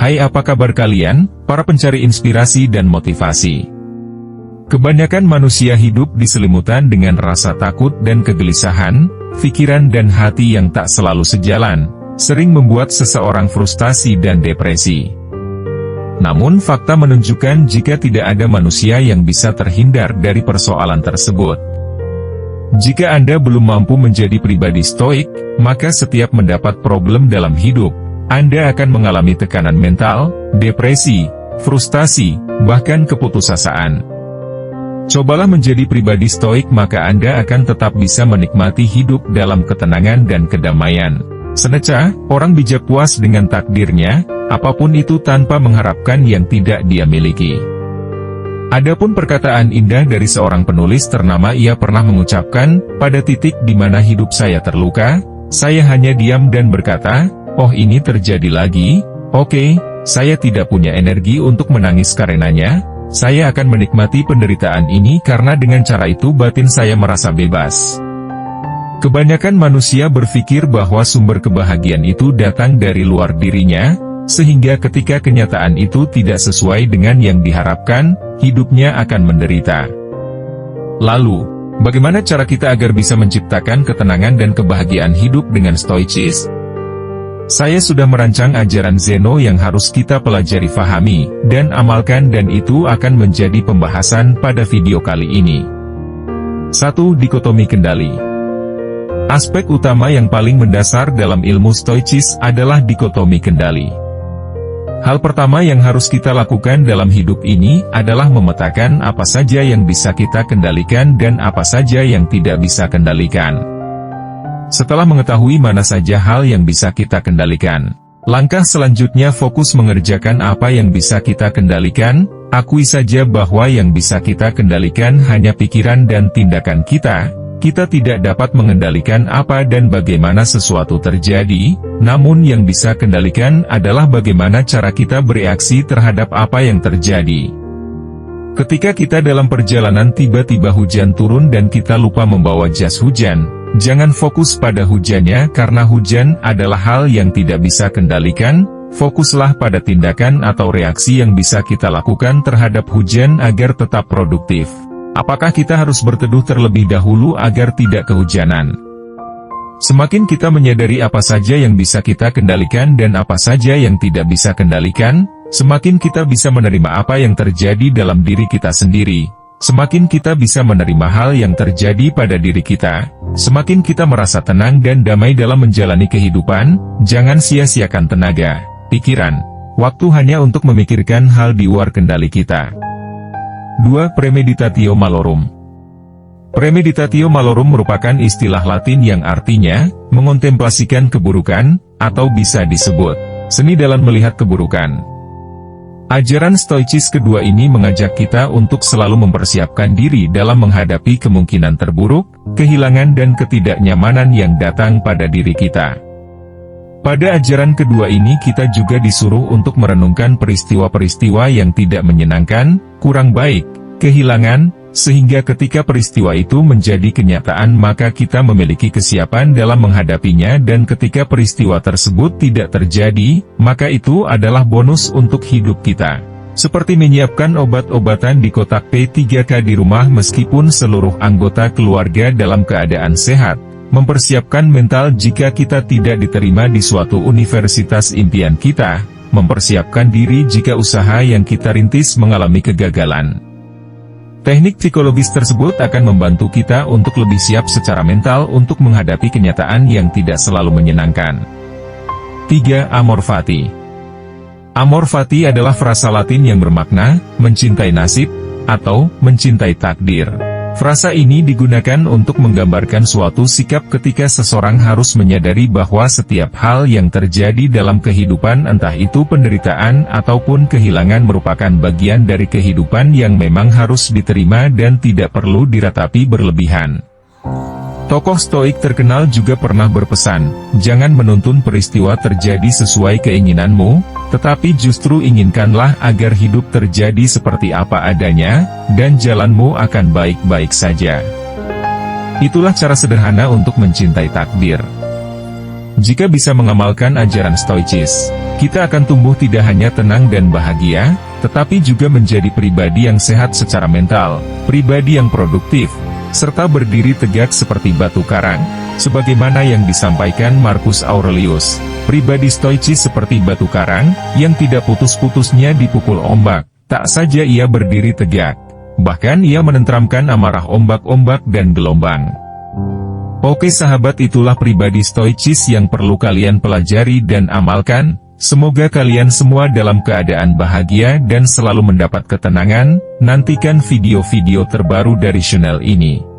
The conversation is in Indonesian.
Hai, apa kabar kalian, para pencari inspirasi dan motivasi? Kebanyakan manusia hidup diselimutan dengan rasa takut dan kegelisahan, pikiran dan hati yang tak selalu sejalan, sering membuat seseorang frustasi dan depresi. Namun fakta menunjukkan jika tidak ada manusia yang bisa terhindar dari persoalan tersebut. Jika Anda belum mampu menjadi pribadi stoik, maka setiap mendapat problem dalam hidup, Anda akan mengalami tekanan mental, depresi, frustasi, bahkan keputusasaan. Cobalah menjadi pribadi stoik, maka Anda akan tetap bisa menikmati hidup dalam ketenangan dan kedamaian. Seneca, orang bijak puas dengan takdirnya, apapun itu tanpa mengharapkan yang tidak dia miliki. Adapun perkataan indah dari seorang penulis ternama, ia pernah mengucapkan, pada titik di mana hidup saya terluka, saya hanya diam dan berkata, oh ini terjadi lagi, oke, saya tidak punya energi untuk menangis karenanya, saya akan menikmati penderitaan ini karena dengan cara itu batin saya merasa bebas. Kebanyakan manusia berpikir bahwa sumber kebahagiaan itu datang dari luar dirinya, sehingga ketika kenyataan itu tidak sesuai dengan yang diharapkan, hidupnya akan menderita. Lalu, bagaimana cara kita agar bisa menciptakan ketenangan dan kebahagiaan hidup dengan stoicis? Saya sudah merancang ajaran Zeno yang harus kita pelajari, fahami, dan amalkan, dan itu akan menjadi pembahasan pada video kali ini. 1. Dikotomi kendali. Aspek utama yang paling mendasar dalam ilmu stoicis adalah dikotomi kendali. Hal pertama yang harus kita lakukan dalam hidup ini adalah memetakan apa saja yang bisa kita kendalikan dan apa saja yang tidak bisa kendalikan. Setelah mengetahui mana saja hal yang bisa kita kendalikan, langkah selanjutnya fokus mengerjakan apa yang bisa kita kendalikan. Akui saja bahwa yang bisa kita kendalikan hanya pikiran dan tindakan kita. Kita tidak dapat mengendalikan apa dan bagaimana sesuatu terjadi, namun yang bisa kendalikan adalah bagaimana cara kita bereaksi terhadap apa yang terjadi. Ketika kita dalam perjalanan tiba-tiba hujan turun dan kita lupa membawa jas hujan, jangan fokus pada hujannya karena hujan adalah hal yang tidak bisa kendalikan, fokuslah pada tindakan atau reaksi yang bisa kita lakukan terhadap hujan agar tetap produktif. Apakah kita harus berteduh terlebih dahulu agar tidak kehujanan? Semakin kita menyadari apa saja yang bisa kita kendalikan dan apa saja yang tidak bisa kendalikan, semakin kita bisa menerima apa yang terjadi dalam diri kita sendiri. Semakin kita bisa menerima hal yang terjadi pada diri kita, semakin kita merasa tenang dan damai dalam menjalani kehidupan. Jangan sia-siakan tenaga, pikiran, waktu hanya untuk memikirkan hal di luar kendali kita. 2. Premeditatio malorum. Premeditatio malorum merupakan istilah Latin yang artinya mengontemplasikan keburukan, atau bisa disebut seni dalam melihat keburukan. Ajaran stoicis kedua ini mengajak kita untuk selalu mempersiapkan diri dalam menghadapi kemungkinan terburuk, kehilangan dan ketidaknyamanan yang datang pada diri kita. Pada ajaran kedua ini kita juga disuruh untuk merenungkan peristiwa-peristiwa yang tidak menyenangkan, kurang baik, kehilangan, sehingga ketika peristiwa itu menjadi kenyataan maka kita memiliki kesiapan dalam menghadapinya, dan ketika peristiwa tersebut tidak terjadi, maka itu adalah bonus untuk hidup kita. Seperti menyiapkan obat-obatan di kotak P3K di rumah meskipun seluruh anggota keluarga dalam keadaan sehat. Mempersiapkan mental jika kita tidak diterima di suatu universitas impian kita, mempersiapkan diri jika usaha yang kita rintis mengalami kegagalan. Teknik psikologis tersebut akan membantu kita untuk lebih siap secara mental untuk menghadapi kenyataan yang tidak selalu menyenangkan. 3. Amor fati. Amor fati adalah frasa Latin yang bermakna mencintai nasib atau mencintai takdir. Frasa ini digunakan untuk menggambarkan suatu sikap ketika seseorang harus menyadari bahwa setiap hal yang terjadi dalam kehidupan, entah itu penderitaan ataupun kehilangan, merupakan bagian dari kehidupan yang memang harus diterima dan tidak perlu diratapi berlebihan. Tokoh stoik terkenal juga pernah berpesan, jangan menuntun peristiwa terjadi sesuai keinginanmu, tetapi justru inginkanlah agar hidup terjadi seperti apa adanya, dan jalanmu akan baik-baik saja. Itulah cara sederhana untuk mencintai takdir. Jika bisa mengamalkan ajaran Stoicis, kita akan tumbuh tidak hanya tenang dan bahagia, tetapi juga menjadi pribadi yang sehat secara mental, pribadi yang produktif, serta berdiri tegak seperti batu karang. Sebagaimana yang disampaikan Marcus Aurelius, pribadi Stoicis seperti batu karang, yang tidak putus-putusnya dipukul ombak. Tak saja ia berdiri tegak, bahkan ia menenteramkan amarah ombak-ombak dan gelombang. Oke sahabat, itulah pribadi Stoicis yang perlu kalian pelajari dan amalkan. Semoga kalian semua dalam keadaan bahagia dan selalu mendapat ketenangan. Nantikan video-video terbaru dari channel ini.